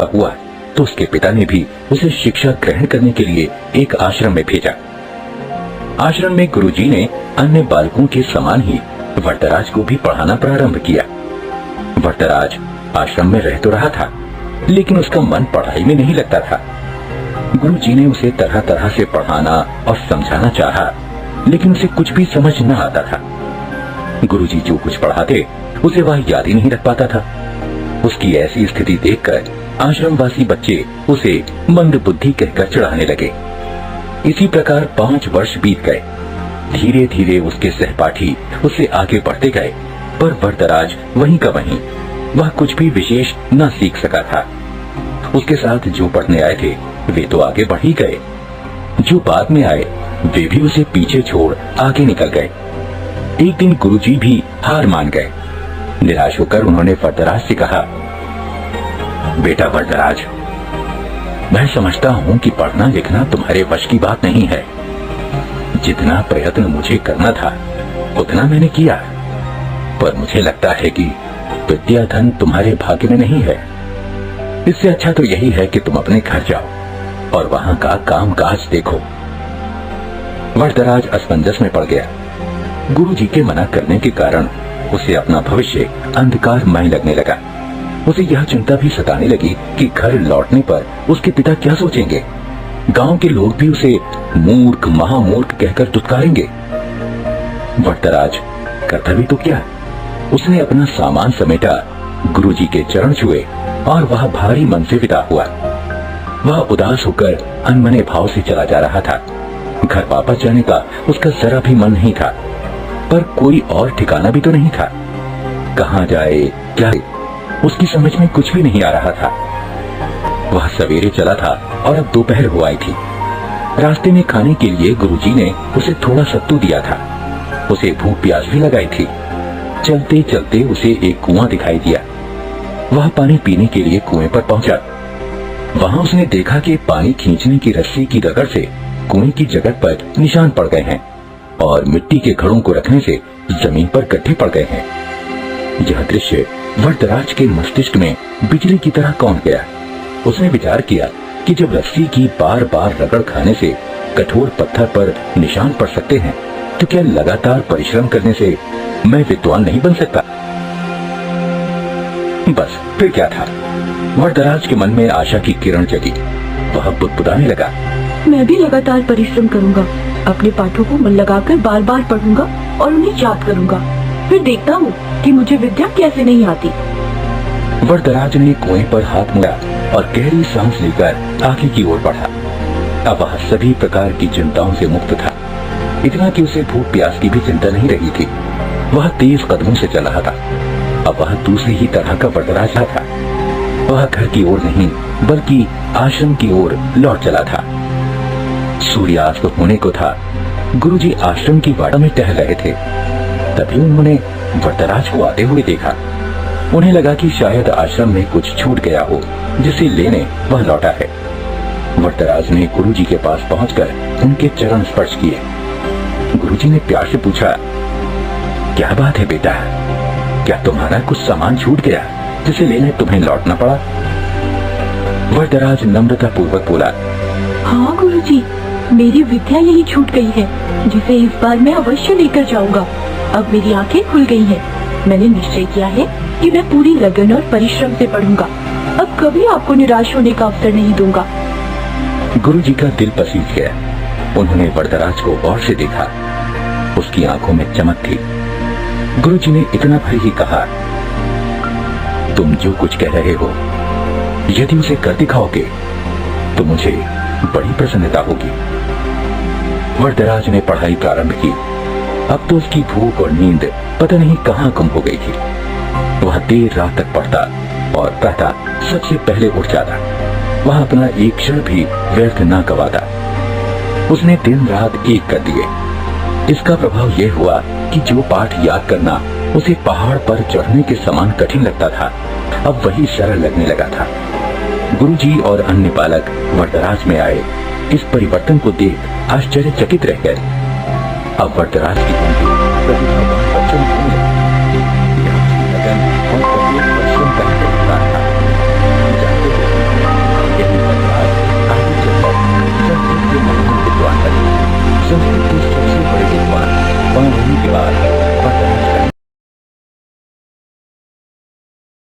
हुआ तो उसके पिता ने भी उसे शिक्षा ग्रहण करने के लिए एक आश्रम में भेजा। आश्रम में गुरुजी ने अन्य बालकों के समान ही वरदराज को भी पढ़ाना प्रारंभ किया। वरदराज आश्रम में रह तो रहा था, लेकिन उसका मन पढ़ाई में नहीं लगता था। गुरुजी ने उसे तरह तरह से पढ़ाना और समझाना चाहा, लेकिन उसे कुछ भी समझ न आता था। गुरुजी जो कुछ पढ़ाते उसे वह याद ही नहीं रख पाता था। उसकी ऐसी स्थिति देखकर आश्रमवासी बच्चे उसे मंद बुद्धि कहकर चिढ़ाने लगे। इसी प्रकार 5 वर्ष बीत गए। धीरे धीरे उसके सहपाठी उससे आगे बढ़ते गए, पर वरदराज वहीं का वहीं, वह कुछ भी विशेष न सीख सका था। उसके साथ जो पढ़ने आए थे वे तो आगे बढ़ ही गए, जो बाद में आए वे भी उसे पीछे छोड़ आगे निकल गए। एक दिन गुरुजी भी हार मान गए। निराश होकर उन्होंने वरदराज से कहा, बेटा वरदराज, मैं समझता हूँ कि पढ़ना लिखना तुम्हारे वश की बात नहीं है। जितना प्रयत्न मुझे करना था उतना मैंने किया, पर मुझे लगता है कि विद्या धन तुम्हारे भाग्य में नहीं है। इससे अच्छा तो यही है कि तुम अपने घर जाओ और वहां का काम काज देखो। वरदराज असमंजस में पड़ गया। गुरुजी के मना करने के कारण उसे अपना भविष्य अंधकारमय लगने लगा। उसे यह चिंता भी सताने लगी कि घर लौटने पर उसके पिता क्या सोचेंगे। गांव के लोग भी उसे मूर्ख महामूर्ख कहकर दुत्कारेंगे। वरदराज करता भी तो क्या, उसने अपना सामान समेटा, गुरुजी के चरण छुए और वह भारी मन से विदा हुआ। वह उदास होकर अनमने भाव से चला जा रहा था। घर वापस जाने का उसका जरा भी मन नहीं था, पर कोई और ठिकाना भी तो नहीं था। कहाँ जाए क्या, उसकी समझ में कुछ भी नहीं आ रहा था। वह सवेरे चला था और अब दोपहर हो आई थी। रास्ते में खाने के लिए गुरुजी ने उसे थोड़ा सत्तू दिया था। उसे भूख प्यास भी लगाई थी। चलते चलते उसे एक कुआं दिखाई दिया। वह पानी पीने के लिए कुएं पर पहुंचा। वहां उसने देखा कि पानी खींचने की रस्सी की रगड़ से कुएं की जगह पर निशान पड़ गए हैं और मिट्टी के घड़ों को रखने से जमीन पर गड्ढे पड़ गए हैं। यह दृश्य वरदराज के मस्तिष्क में बिजली की तरह कौंध गया। उसने विचार किया कि जब रस्सी की बार बार रगड़ खाने से कठोर पत्थर पर निशान पड़ सकते हैं, तो क्या लगातार परिश्रम करने से मैं विद्वान नहीं बन सकता? बस फिर क्या था, वरदराज के मन में आशा की किरण जगी। वह बुदबुदाने लगा, मैं भी लगातार परिश्रम करूंगा, अपने पाठों को मन लगाकर बार बार पढ़ूंगा और उन्हें याद करूंगा। फिर देखता हूँ कि मुझे विद्या कैसे नहीं आती। वरदराज ने कुएं पर हाथ मोड़ा और गहरी सांस लेकर आगे की ओर बढ़ा। अब वह सभी प्रकार की चिंताओं से मुक्त था, इतना कि उसे भूख प्यास की भी चिंता नहीं रही थी। वह तेज कदमों से चल रहा था। अब वह दूसरी ही तरह का वरदराज था। वह घर की ओर नहीं बल्कि आश्रम की ओर लौट चला था। सूर्यास्त होने को था। गुरुजी आश्रम की वाड़ा में टहल रहे थे। तभी उन्होंने वरदराज को आते हुए देखा। उन्हें लगा कि शायद आश्रम में कुछ छूट गया हो, जिसे लेने वह लौटा है। वरदराज ने गुरुजी के पास पहुंचकर उनके चरण स्पर्श किए। गुरुजी ने प्यार से पूछा, क्या बात है बेटा, क्या तुम्हारा कुछ सामान छूट गया जिसे लेने तुम्हें लौटना पड़ा? वरदराज नम्रता पूर्वक बोला, हाँ गुरुजी, मेरी विद्या यही छूट गई है, जिसे इस बार मैं अवश्य लेकर जाऊंगा। अब मेरी आंखें खुल गई हैं। मैंने निश्चय किया है कि मैं पूरी लगन और परिश्रम से पढ़ूंगा। अब कभी आपको निराश होने का अवसर नहीं दूंगा। गुरुजी का दिल पसीज गया। उन्होंने वरदराज को गौर से देखा। उसकी आंखों में चमक थी। गुरुजी ने इतना भर ही कहा, तुम जो कुछ कह रहे हो, यदि उसे कर दिखाओगे तो मुझे बड़ी प्रसन्नता होगी। वरदराज ने पढ़ाई प्रारंभ की। अब तो उसकी भूख और नींद पता नहीं कहाँ गुम हो गई थी। वह देर रात तक पढ़ता और प्रातः सबसे पहले उठ जाता। वह अपना एक क्षण भी व्यर्थ न गवाता। उसने दिन रात एक कर दिए। इसका प्रभाव यह हुआ कि जो पाठ याद करना उसे पहाड़ पर चढ़ने के समान कठिन लगता था, अब वही सरल लगने लगा था। गुरुजी और अन्य बालक वरदराज में आए। इस परिवर्तन को देख आश्चर्यचकित रह गए। अब वरदराज की पाँव होने के बाद